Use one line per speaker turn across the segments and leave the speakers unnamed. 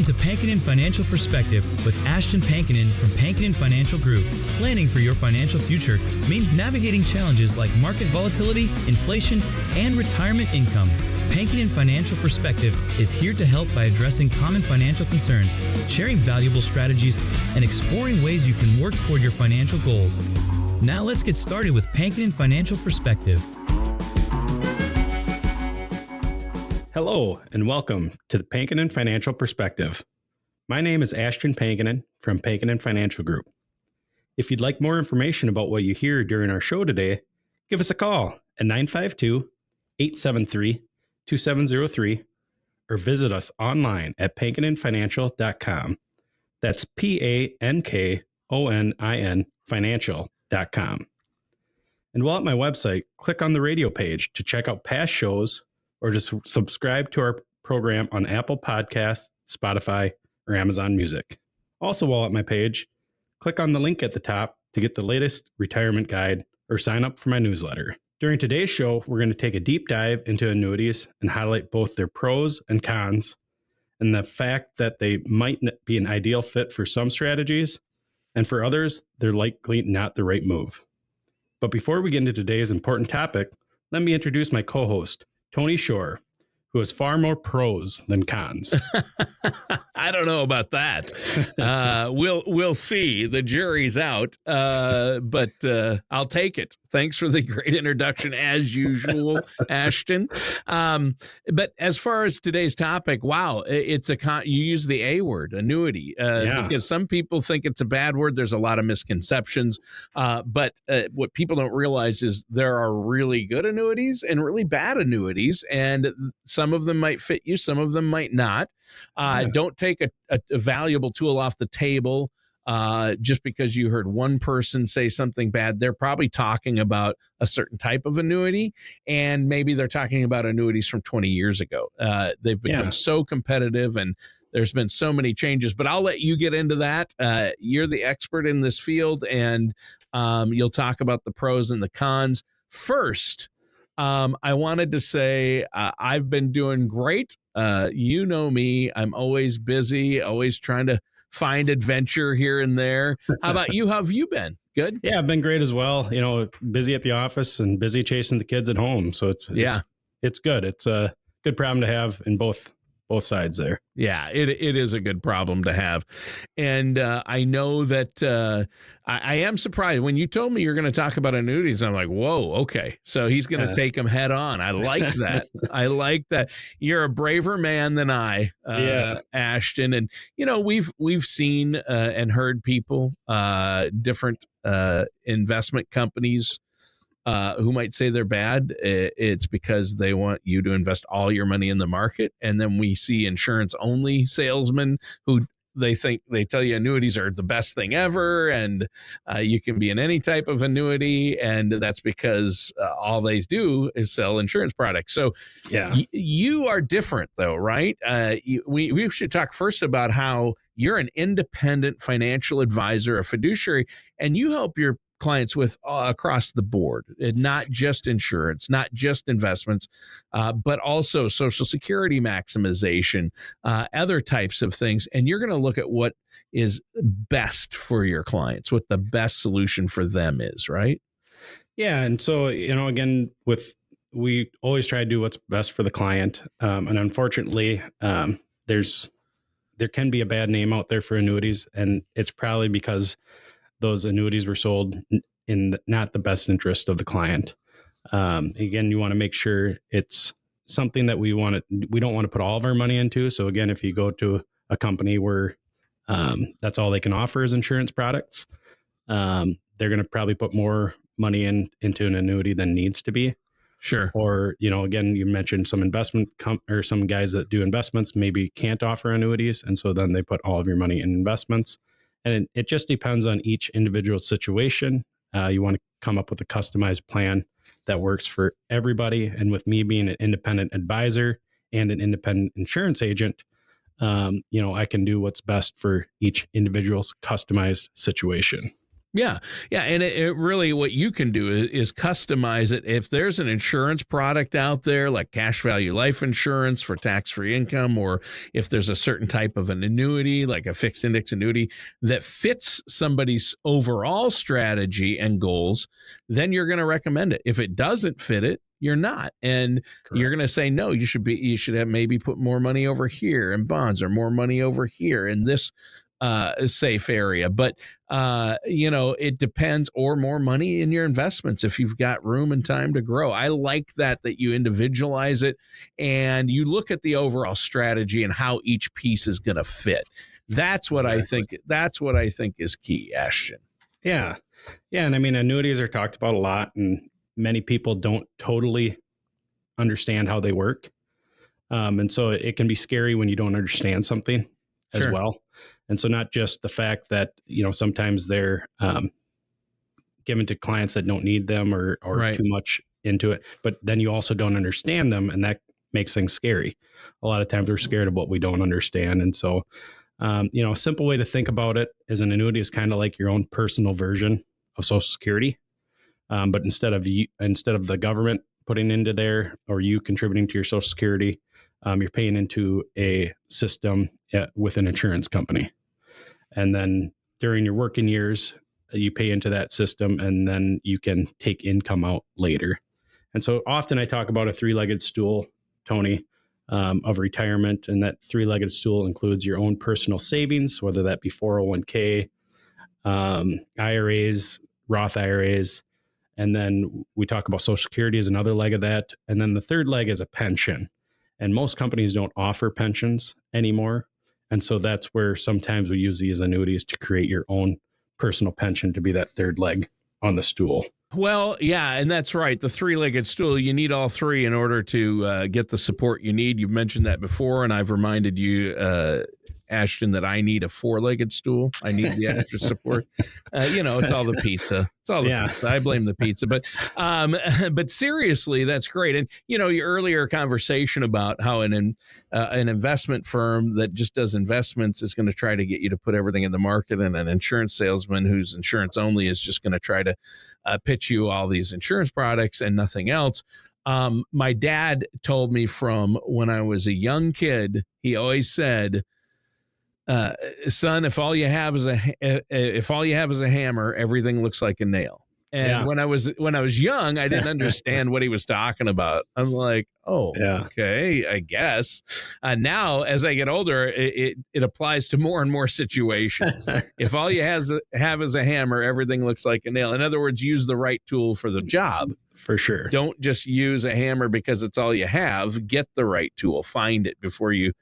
Welcome to Pankinen Financial Perspective with Ashton Pankinen from Pankinen Financial Group. Planning for your financial future means navigating challenges like market volatility, inflation, and retirement income. Pankinen Financial Perspective is here to help by addressing common financial concerns, sharing valuable strategies, and exploring ways you can work toward your financial goals. Now let's get started with Pankinen Financial Perspective.
Hello, and welcome to the Pankinen Financial Perspective. My name is Ashton Pankinen from Pankinen Financial Group. If you'd like more information about what you hear during our show today, give us a call at 952-873-2703 or visit us online at pankinenfinancial.com. That's PANKONIN financial.com. And while at my website, click on the radio page to check out past shows or just subscribe to our program on Apple Podcasts, Spotify, or Amazon Music. Also, while at my page, click on the link at the top to get the latest retirement guide or sign up for my newsletter. During today's show, we're going to take a deep dive into annuities and highlight both their pros and cons, and the fact that they might be an ideal fit for some strategies, and for others, they're likely not the right move. But before we get into today's important topic, let me introduce my co-host, Tony Shore, who has far more pros than cons.
I don't know about that. We'll see. The jury's out, but I'll take it. Thanks for the great introduction, as usual, Ashton. But as far as today's topic, wow, you use the A word, annuity, because some people think it's a bad word. There's a lot of misconceptions. But what people don't realize is there are really good annuities and really bad annuities, and some of them might fit you, some of them might not. Don't take a valuable tool off the table just because you heard one person say something bad. They're probably talking about a certain type of annuity, and maybe they're talking about annuities from 20 years ago. They've become so competitive, and there's been so many changes, but I'll let you get into that. You're the expert in this field, and you'll talk about the pros and the cons. First, I wanted to say I've been doing great. You know me. I'm always busy, always trying to find adventure here and there. How about you? How have you been? Good?
Yeah, I've been great as well. You know, busy at the office and busy chasing the kids at home. So it's good. It's a good problem to have in both sides there.
Yeah, it is a good problem to have. And I know that I am surprised when you told me you're going to talk about annuities. I'm like, whoa, okay. So he's going to take them head on. I like that. I like that. You're a braver man than I, Ashton. And, you know, we've seen and heard people, different investment companies who might say they're bad. It's because they want you to invest all your money in the market. And then we see insurance only salesmen who they tell you annuities are the best thing ever. And you can be in any type of annuity. And that's because all they do is sell insurance products. So you are different though, right? We should talk first about how you're an independent financial advisor, a fiduciary, and you help your clients with across the board, not just insurance, not just investments, but also Social Security maximization, other types of things. And you're going to look at what is best for your clients, what the best solution for them is, right?
Yeah. And so, you know, again, we always try to do what's best for the client. And unfortunately, there can be a bad name out there for annuities, and it's probably because those annuities were sold in not the best interest of the client. Again, you want to make sure it's something that we don't want to put all of our money into. So again, if you go to a company where that's all they can offer is insurance products, they're going to probably put more money into an annuity than needs to be.
Sure.
Or, you know, again, you mentioned some investment or some guys that do investments maybe can't offer annuities. And so then they put all of your money in investments. And it just depends on each individual situation. You want to come up with a customized plan that works for everybody. And with me being an independent advisor and an independent insurance agent, you know, I can do what's best for each individual's customized situation.
Yeah. Yeah. And it really, what you can do is customize it. If there's an insurance product out there like cash value life insurance for tax-free income, or if there's a certain type of an annuity, like a fixed index annuity that fits somebody's overall strategy and goals, then you're going to recommend it. If it doesn't fit it, you're not. And you're going to say, no, you should have maybe put more money over here in bonds, or more money over here in this safe area. But it depends, or more money in your investments if you've got room and time to grow. I like that you individualize it and you look at the overall strategy and how each piece is going to fit. That's what I think. That's what I think is key, Ashton.
Yeah. Yeah. And I mean, annuities are talked about a lot, and many people don't totally understand how they work. And so it can be scary when you don't understand something as well. And so not just the fact that, sometimes they're given to clients that don't need them, or too much into it, but then you also don't understand them, and that makes things scary. A lot of times we're scared of what we don't understand. And so, a simple way to think about it is an annuity is kind of like your own personal version of Social Security. But instead of the government putting into there, or you contributing to your Social Security, you're paying into a system with an insurance company. And then during your working years, you pay into that system, and then you can take income out later. And so often I talk about a three-legged stool, Tony, of retirement. And that three-legged stool includes your own personal savings, whether that be 401k, IRAs, Roth IRAs. And then we talk about Social Security as another leg of that. And then the third leg is a pension. And most companies don't offer pensions anymore. And so that's where sometimes we use these annuities to create your own personal pension to be that third leg on the stool.
Well, yeah, and that's right. The three-legged stool, you need all three in order to get the support you need. You've mentioned that before, and I've reminded you, Ashton, that I need a four-legged stool. I need the extra support. It's all the pizza. It's all the pizza. I blame the pizza. But seriously, that's great. And, your earlier conversation about how an investment firm that just does investments is going to try to get you to put everything in the market, and an insurance salesman who's insurance only is just going to try to pitch you all these insurance products and nothing else. My dad told me from when I was a young kid, he always said, son, if all you have is a hammer, everything looks like a nail. And when I was young, I didn't understand what he was talking about. I'm like, oh, okay, I guess. Now, as I get older, it applies to more and more situations. If all you have is a hammer, everything looks like a nail. In other words, use the right tool for the job.
For sure.
Don't just use a hammer because it's all you have. Get the right tool. Find it before you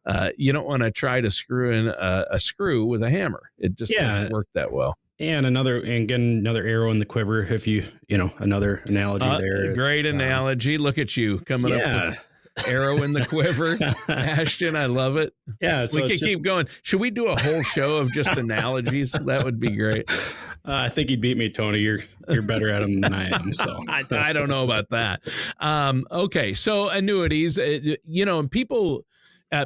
don't want to try to screw in a screw with a hammer. It just doesn't work that well.
And another arrow in the quiver. If another analogy there.
Great analogy. Look at you coming up with arrow in the quiver. Ashton, I love it.
Yeah. So
we can keep going. Should we do a whole show of just analogies? That would be great.
I think you beat me, Tony. You're better at them than I am. So
I don't know about that. Okay. So annuities, and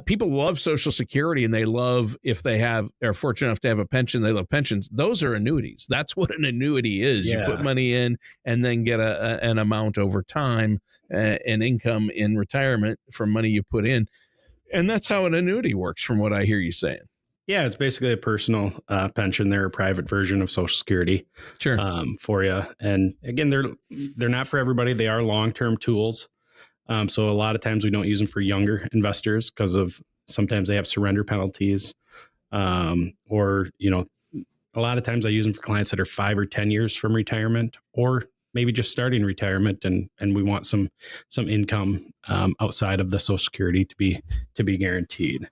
people love Social Security, and they love, if they are fortunate enough to have a pension, they love pensions. Those are annuities. That's what an annuity is. Yeah. You put money in and then get an amount over time, an income in retirement from money you put in. And that's how an annuity works, from what I hear you saying.
Yeah, it's basically a personal pension. They're a private version of Social Security, for you. And again, they're not for everybody. They are long-term tools. So a lot of times we don't use them for younger investors because of sometimes they have surrender penalties, or a lot of times I use them for clients that are 5 or 10 years from retirement, or maybe just starting retirement, and we want some income outside of the Social Security to be guaranteed.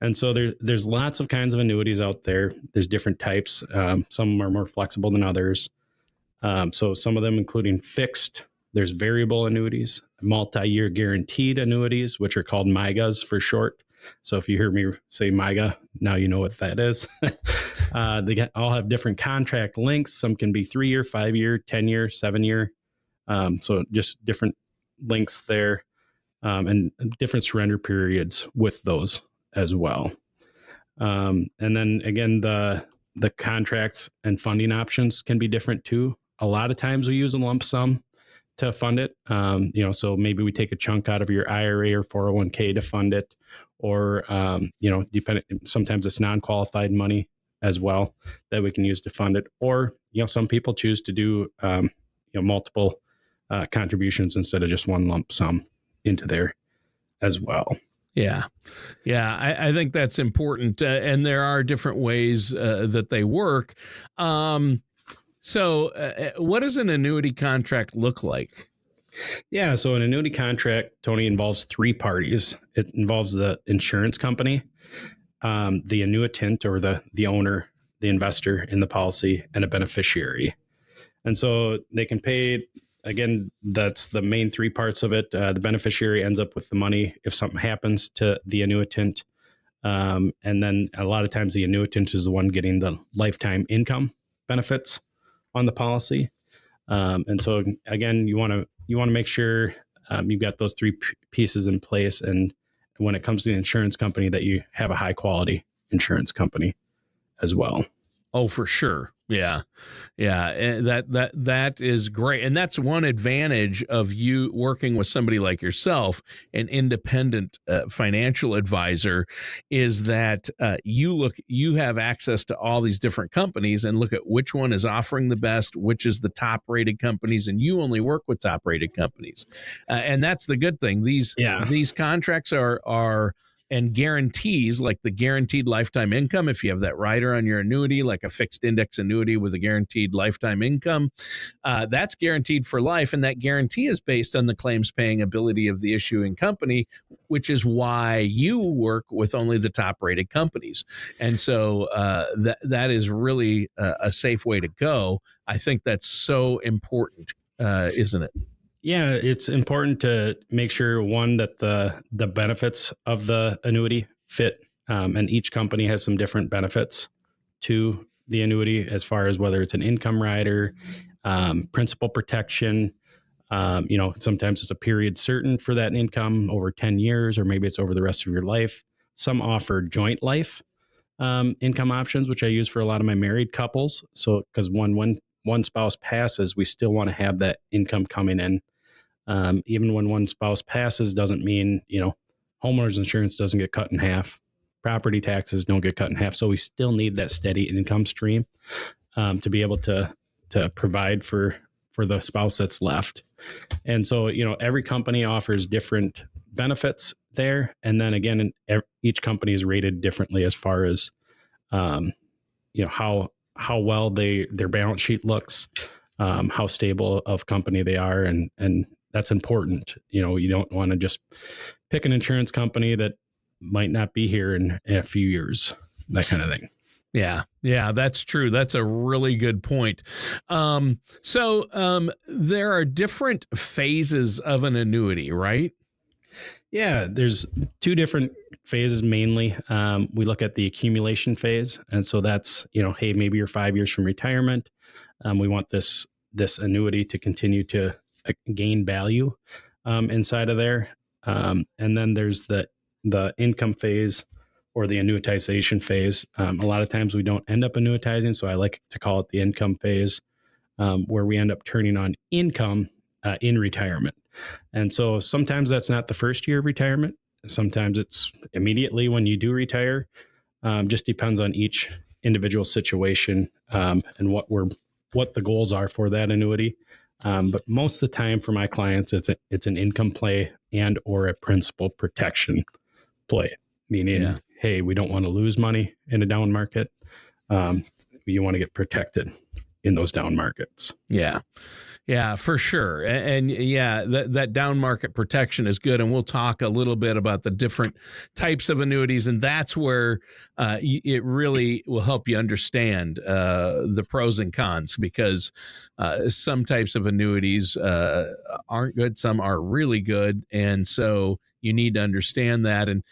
And so there's lots of kinds of annuities out there. There's different types. Some are more flexible than others. So some of them including fixed. There's variable annuities, multi-year guaranteed annuities, which are called MYGAs for short. So if you hear me say MYGA, now you know what that is. They all have different contract lengths. Some can be 3-year, 5-year, 10-year, 7-year. So just different lengths there, and different surrender periods with those as well. And then again, the the contracts and funding options can be different too. A lot of times we use a lump sum to fund it. So maybe we take a chunk out of your IRA or 401k to fund it, or, sometimes it's non-qualified money as well that we can use to fund it. Or, some people choose to do, multiple contributions instead of just one lump sum into there as well.
Yeah. Yeah. I think that's important. And there are different ways that they work. So what does an annuity contract look like?
Yeah. So an annuity contract, Tony, involves three parties. It involves the insurance company, the annuitant or the owner, the investor in the policy, and a beneficiary. And so they can pay, again, that's the main three parts of it. The beneficiary ends up with the money if something happens to the annuitant. And then a lot of times the annuitant is the one getting the lifetime income benefits on the policy. And so again, you want to make sure you've got those three pieces in place. And when it comes to the insurance company, that you have a high quality insurance company as well.
Oh, for sure. Yeah. Yeah. And that is great. And that's one advantage of you working with somebody like yourself, an independent financial advisor, is that you have access to all these different companies and look at which one is offering the best, which is the top rated companies, and you only work with top rated companies. And that's the good thing. These contracts are and guarantees, like the guaranteed lifetime income. If you have that rider on your annuity, like a fixed index annuity with a guaranteed lifetime income, that's guaranteed for life. And that guarantee is based on the claims paying ability of the issuing company, which is why you work with only the top rated companies. And so that is really a safe way to go. I think that's so important, isn't it?
Yeah, it's important to make sure, one, that the benefits of the annuity fit, and each company has some different benefits to the annuity as far as whether it's an income rider, principal protection. Sometimes it's a period certain for that income over 10 years, or maybe it's over the rest of your life. Some offer joint life income options, which I use for a lot of my married couples. So because when one spouse passes, we still want to have that income coming in. Even when one spouse passes, doesn't mean, homeowners insurance doesn't get cut in half. Property taxes don't get cut in half. So we still need that steady income stream to be able to provide for the spouse that's left. And so, every company offers different benefits there. And then again, each company is rated differently as far as, how well their balance sheet looks, how stable of company they are. And that's important. You don't want to just pick an insurance company that might not be here in a few years, that kind of thing.
Yeah, that's true. That's a really good point. So there are different phases of an annuity, right?
Yeah, there's two different phases mainly. We look at the accumulation phase. And so that's, hey, maybe you're 5 years from retirement. We want this annuity to continue to gain value inside of there. And then there's the income phase or the annuitization phase. A lot of times we don't end up annuitizing, so I like to call it the income phase, where we end up turning on income in retirement. And so sometimes that's not the first year of retirement. Sometimes it's immediately when you do retire. Just depends on each individual situation and what the goals are for that annuity. But most of the time for my clients, it's an income play and or a principal protection play, meaning, hey, we don't want to lose money in a down market. You want to get protected in those down markets.
Yeah, for sure. And that down market protection is good. And we'll talk a little bit about the different types of annuities. And that's where it really will help you understand the pros and cons, because some types of annuities aren't good. Some are really good. And so you need to understand that. And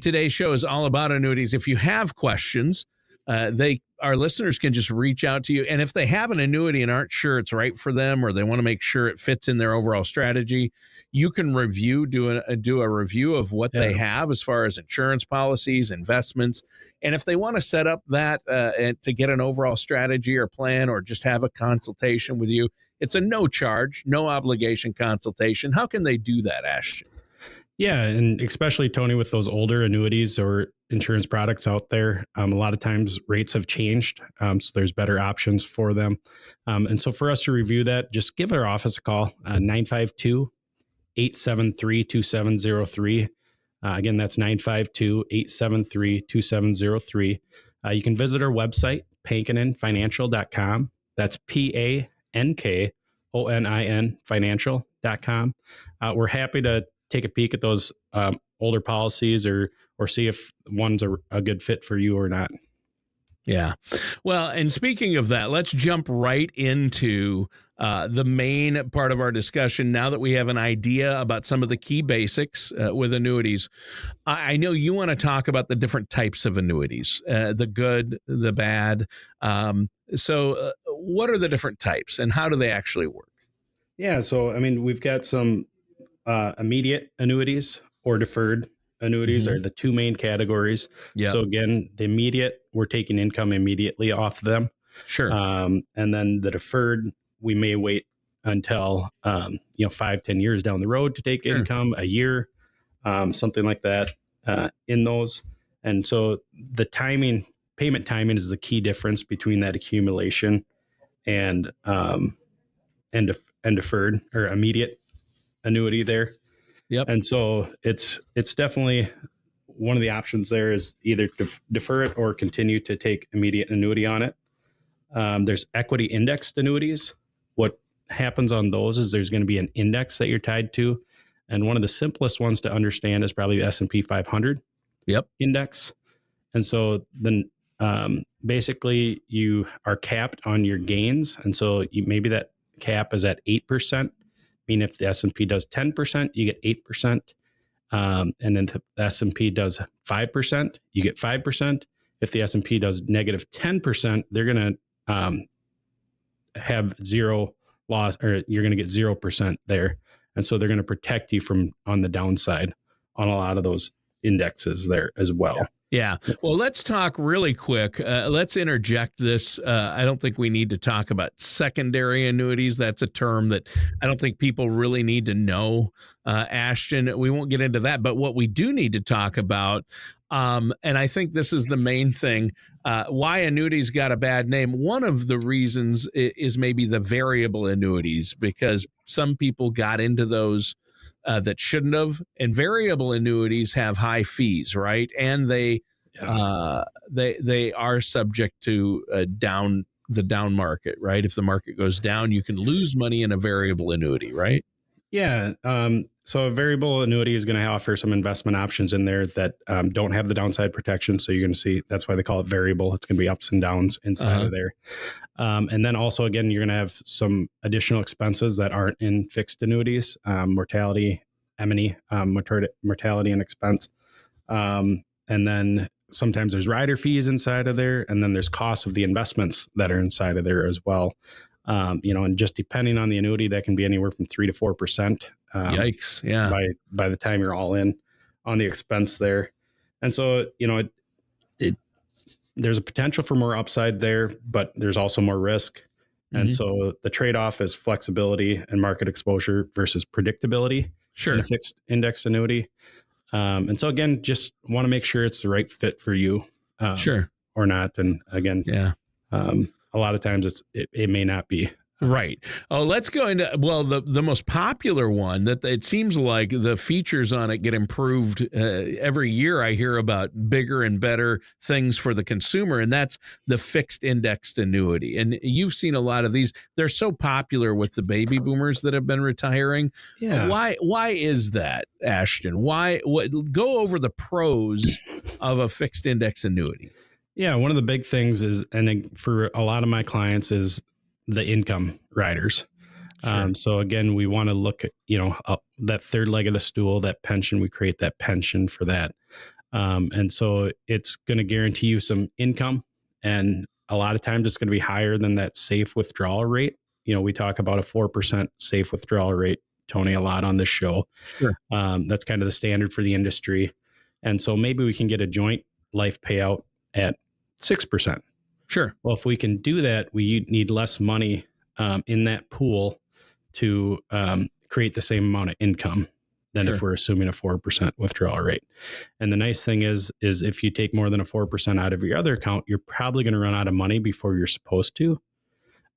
today's show is all about annuities. If you have questions, our listeners can just reach out to you. And if they have an annuity and aren't sure it's right for them, or they want to make sure it fits in their overall strategy, you can do a review of what they have as far as insurance policies, investments. And if they want to set up that and to get an overall strategy or plan, or just have a consultation with you, it's a no charge, no obligation consultation. How can they do that, Ashton?
Yeah, and especially, Tony, with those older annuities or insurance products out there, a lot of times rates have changed, so there's better options for them. And so for us to review that, just give our office a call, 952-873-2703. Again, that's 952-873-2703. You can visit our website, pankinfinancial.com. That's PANKONIN financial.com. We're happy to take a peek at those older policies or see if one's a good fit for you or not.
Yeah. Well, and speaking of that, let's jump right into the main part of our discussion. Now that we have an idea about some of the key basics with annuities, I know you want to talk about the different types of annuities, the good, the bad. So what are the different types and how do they actually work?
Yeah. So, I mean, we've got some immediate annuities or deferred annuities are the two main categories.
Yep.
So again, the immediate, we're taking income immediately off them.
Sure.
And then the deferred, we may wait until 5-10 years down the road to take income, a year, something like that in those. And so the payment timing is the key difference between that accumulation and deferred or immediate annuity there.
Yep.
And so it's definitely one of the options there is either defer it or continue to take immediate annuity on it. There's equity indexed annuities. What happens on those is there's going to be an index that you're tied to. And one of the simplest ones to understand is probably the S&P 500 index. And so then basically you are capped on your gains. And so maybe that cap is at 8%. I mean, if the S&P does 10%, you get 8%. And then the S&P does 5%, you get 5%. If the S&P does negative 10%, they're going to have zero loss, or you're going to get 0% there. And so they're going to protect you from on the downside on a lot of those indexes there as well.
Yeah. Well, let's talk really quick. Let's interject this. I don't think we need to talk about secondary annuities. That's a term that I don't think people really need to know, Ashton. We won't get into that. But what we do need to talk about, and I think this is the main thing, why annuities got a bad name. One of the reasons is maybe the variable annuities, because some people got into those that shouldn't have. And variable annuities have high fees, right? And they are subject to the down market, right? If the market goes down, you can lose money in a variable annuity, right?
Yeah. So a variable annuity is going to offer some investment options in there that don't have the downside protection. So you're going to see, that's why they call it variable. It's going to be ups and downs inside of there. And then also, again, you're going to have some additional expenses that aren't in fixed annuities, mortality, M&E, mortality and expense. And then sometimes there's rider fees inside of there. And then there's costs of the investments that are inside of there as well. And just depending on the annuity, that can be anywhere from 3 to 4%.
Yikes. Yeah.
By the time you're all in on the expense there. And so, there's a potential for more upside there, but there's also more risk. And so the trade-off is flexibility and market exposure versus predictability in a fixed index annuity. And so again, just want to make sure it's the right fit for you or not. And again, a lot of times it may not be.
Right. Oh, let's go into, well, the most popular one that it seems like the features on it get improved every year. I hear about bigger and better things for the consumer, and that's the fixed indexed annuity. And you've seen a lot of these. They're so popular with the baby boomers that have been retiring. Yeah. Why is that, Ashton? Go over the pros of a fixed index annuity.
Yeah. One of the big things is, and for a lot of my clients, is the income riders. So again, we want to look at, that third leg of the stool, that pension, we create that pension for that. And so it's going to guarantee you some income And a lot of times it's going to be higher than that safe withdrawal rate. We talk about a 4% safe withdrawal rate, Tony, a lot on this show.
Sure.
That's kind of the standard for the industry. And so maybe we can get a joint life payout at 6%.
Sure.
Well, if we can do that, we need less money in that pool to create the same amount of income than if we're assuming a 4% withdrawal rate. And the nice thing is if you take more than a 4% out of your other account, you're probably going to run out of money before you're supposed to.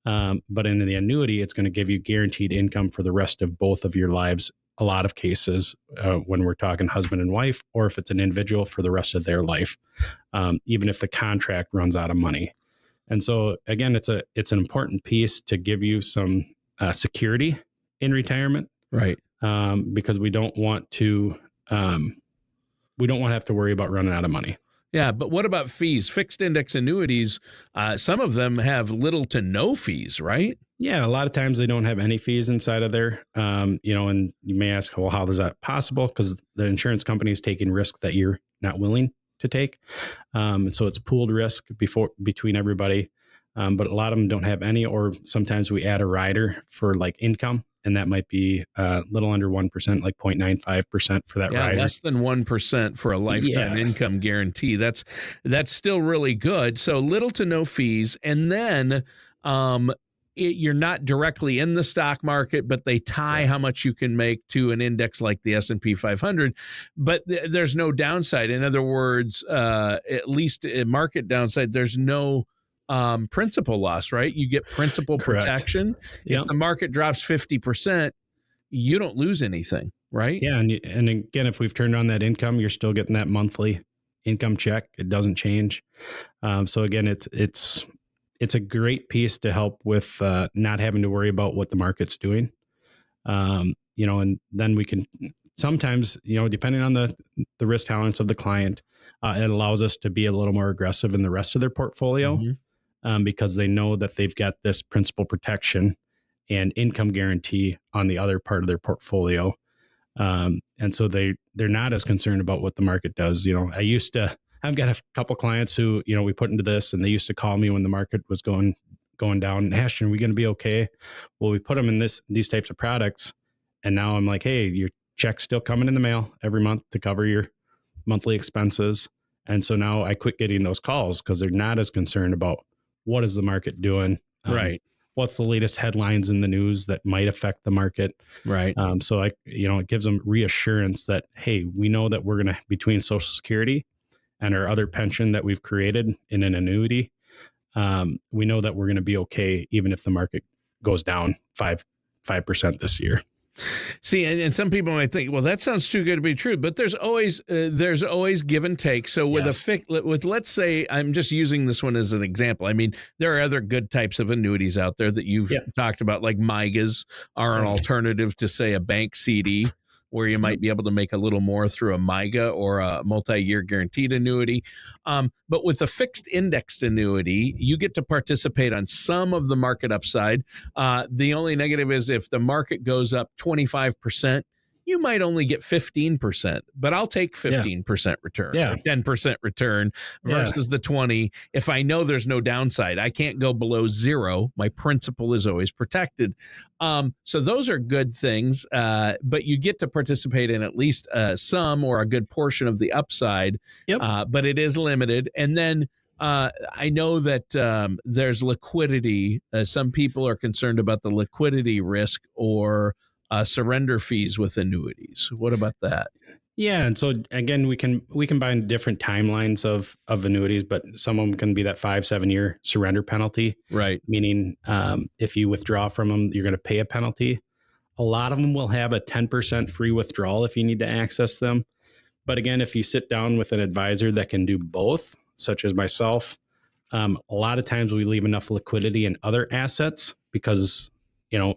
But in the annuity, it's going to give you guaranteed income for the rest of both of your lives. A lot of cases when we're talking husband and wife, or if it's an individual for the rest of their life, even if the contract runs out of money. And so again, it's an important piece to give you some security in retirement,
right?
Because we don't want to have to worry about running out of money.
Yeah, but what about fees? Fixed index annuities, some of them have little to no fees, right?
Yeah, a lot of times they don't have any fees inside of there. And you may ask, well, how is that possible? Because the insurance company is taking risk that you're not willing to take. And so it's pooled risk between everybody. But a lot of them don't have any, or sometimes we add a rider for like income. And that might be a little under 1%, like 0.95% for that rider.
Less than 1% for a lifetime income guarantee. That's still really good. So little to no fees. And then you're not directly in the stock market, but they tie how much you can make to an index like the S&P 500. But there's no downside. In other words, at least a market downside, there's no principal loss, right? You get principal protection. If the market drops 50%, you don't lose anything, right?
Yeah. And again, if we've turned on that income, you're still getting that monthly income check. It doesn't change. So again, it's a great piece to help with not having to worry about what the market's doing. And then we can sometimes, depending on the risk tolerance of the client, it allows us to be a little more aggressive in the rest of their portfolio. Mm-hmm. Because they know that they've got this principal protection and income guarantee on the other part of their portfolio. And so they're not as concerned about what the market does. I've got a couple clients who, we put into this, and they used to call me when the market was going down. Ashton, are we going to be okay? Well, we put them in these types of products. And now I'm like, hey, your check's still coming in the mail every month to cover your monthly expenses. And so now I quit getting those calls because they're not as concerned about what is the market doing?
Right.
What's the latest headlines in the news that might affect the market?
Right.
So it gives them reassurance that, hey, we know that we're going to, between Social Security and our other pension that we've created in an annuity, we know that we're going to be okay, even if the market goes down 5% this year.
See, and some people might think, well, that sounds too good to be true, but there's always give and take. So with let's say, I'm just using this one as an example. I mean, there are other good types of annuities out there that you've talked about, like MYGAs are an alternative to, say, a bank CD, where you might be able to make a little more through a MYGA or a multi-year guaranteed annuity. But with a fixed indexed annuity, you get to participate on some of the market upside. The only negative is if the market goes up 25%, you might only get 15%, but I'll take 15% return, or 10% return versus the 20. If I know there's no downside, I can't go below zero. My principal is always protected. So those are good things, but you get to participate in at least some or a good portion of the upside, but it is limited. And then I know that there's liquidity. Some people are concerned about the liquidity risk or surrender fees with annuities. What about that?
Yeah. And so again, we combine different timelines of annuities, but some of them can be that 5-7 year surrender penalty.
Right.
Meaning if you withdraw from them, you're going to pay a penalty. A lot of them will have a 10% free withdrawal if you need to access them. But again, if you sit down with an advisor that can do both, such as myself, a lot of times we leave enough liquidity in other assets because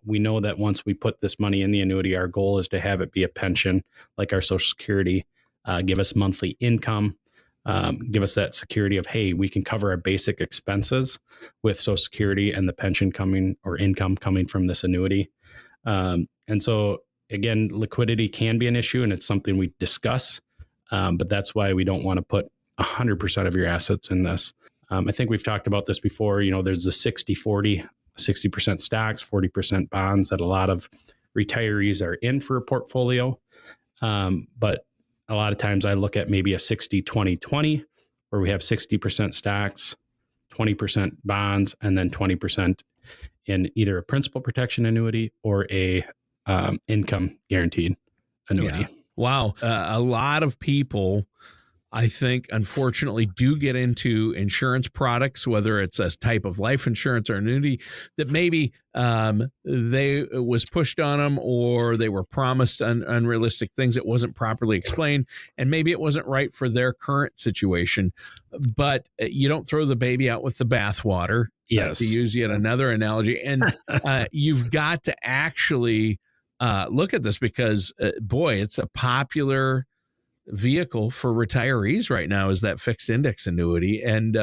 we know that once we put this money in the annuity, our goal is to have it be a pension like our Social Security, give us monthly income, give us that security of, hey, we can cover our basic expenses with Social Security and the pension coming or income coming from this annuity. And so again, liquidity can be an issue, and it's something we discuss, but that's why we don't want to put 100% of your assets in this. I think we've talked about this before. There's the 60-40, 60% stocks, 40% bonds that a lot of retirees are in for a portfolio. But a lot of times I look at maybe a 60-20-20, where we have 60% stocks, 20% bonds, and then 20% in either a principal protection annuity or a income guaranteed annuity.
Yeah. Wow. A lot of people, I think, unfortunately, do get into insurance products, whether it's a type of life insurance or annuity that maybe they was pushed on them, or they were promised unrealistic things that wasn't properly explained, and maybe it wasn't right for their current situation. But you don't throw the baby out with the bathwater.
Yes.
To use yet another analogy, and you've got to actually look at this because, boy, it's a popular vehicle for retirees right now, is that fixed index annuity, and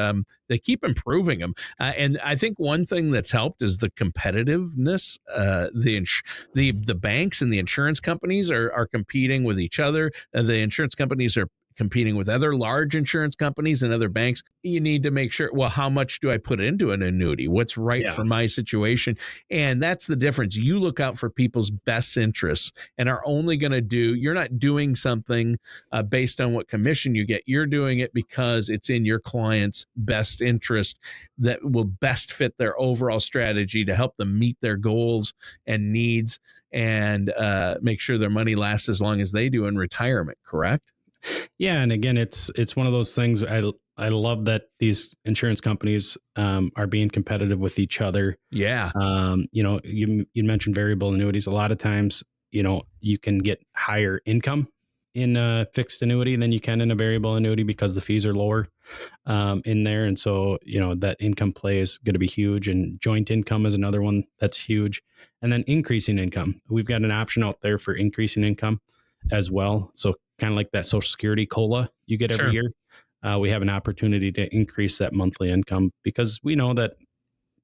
they keep improving them. And I think one thing that's helped is the competitiveness. The banks and the insurance companies are competing with each other. The insurance companies are competing with other large insurance companies and other banks. You need to make sure, well, how much do I put into an annuity? What's right for my situation? And that's the difference. You look out for people's best interests and are only going to you're not doing something based on what commission you get. You're doing it because it's in your client's best interest that will best fit their overall strategy to help them meet their goals and needs and make sure their money lasts as long as they do in retirement, correct?
Yeah. And again, it's one of those things. I love that these insurance companies are being competitive with each other.
Yeah.
You mentioned variable annuities. A lot of times, you can get higher income in a fixed annuity than you can in a variable annuity because the fees are lower in there. And so, that income play is going to be huge. And joint income is another one that's huge. And then increasing income. We've got an option out there for increasing income as well. So kind of like that Social Security COLA you get every year. We have an opportunity to increase that monthly income because we know that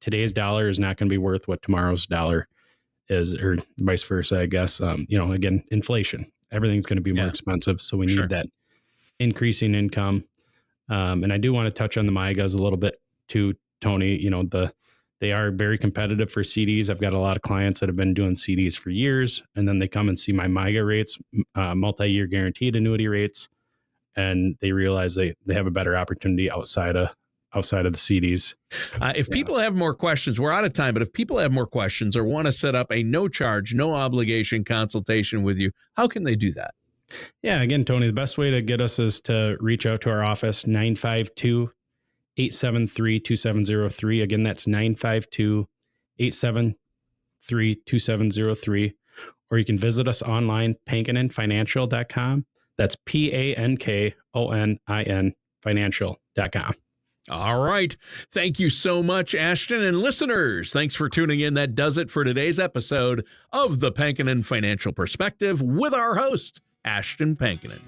today's dollar is not going to be worth what tomorrow's dollar is, or vice versa, I guess. Again, inflation, everything's going to be more expensive. So we need that increasing income. And I do want to touch on the MYGAs a little bit too, Tony. They are very competitive for CDs. I've got a lot of clients that have been doing CDs for years, and then they come and see my MYGA rates, multi-year guaranteed annuity rates, and they realize they have a better opportunity outside of the CDs.
If people have more questions, we're out of time, but if people have more questions or want to set up a no charge, no obligation consultation with you, how can they do that?
Yeah, again, Tony, the best way to get us is to reach out to our office, 952-873-2703. Again, that's 952-873-2703. Or you can visit us online, pankoninfinancial.com. That's PANKONIN financial.com.
All right. Thank you so much, Ashton. And listeners, thanks for tuning in. That does it for today's episode of the Pankonin Financial Perspective with our host, Ashton Pankonin.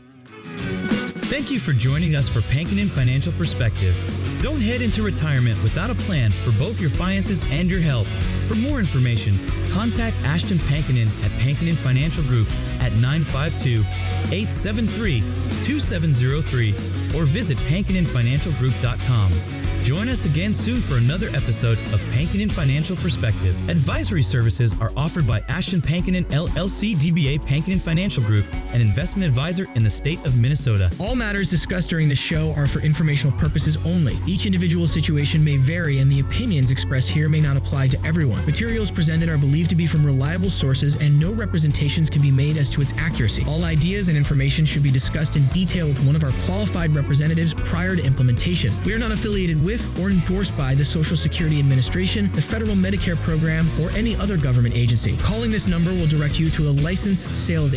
Thank you for joining us for Pankonin Financial Perspective. Don't head into retirement without a plan for both your finances and your health. For more information, contact Ashton Pankonin at Pankonin Financial Group at 952-873-2703 or visit pankoninfinancialgroup.com. Join us again soon for another episode of Pankonin Financial Perspective. Advisory services are offered by Ashton Pankonin LLC DBA Pankonin Financial Group, an investment advisor in the state of Minnesota.
All matters discussed during the show are for informational purposes only. Each individual situation may vary, and the opinions expressed here may not apply to everyone. Materials presented are believed to be from reliable sources, and no representations can be made as to its accuracy. All ideas and information should be discussed in detail with one of our qualified representatives prior to implementation. We are not affiliated with or endorsed by the Social Security Administration, the Federal Medicare Program, or any other government agency. Calling this number will direct you to a licensed sales agent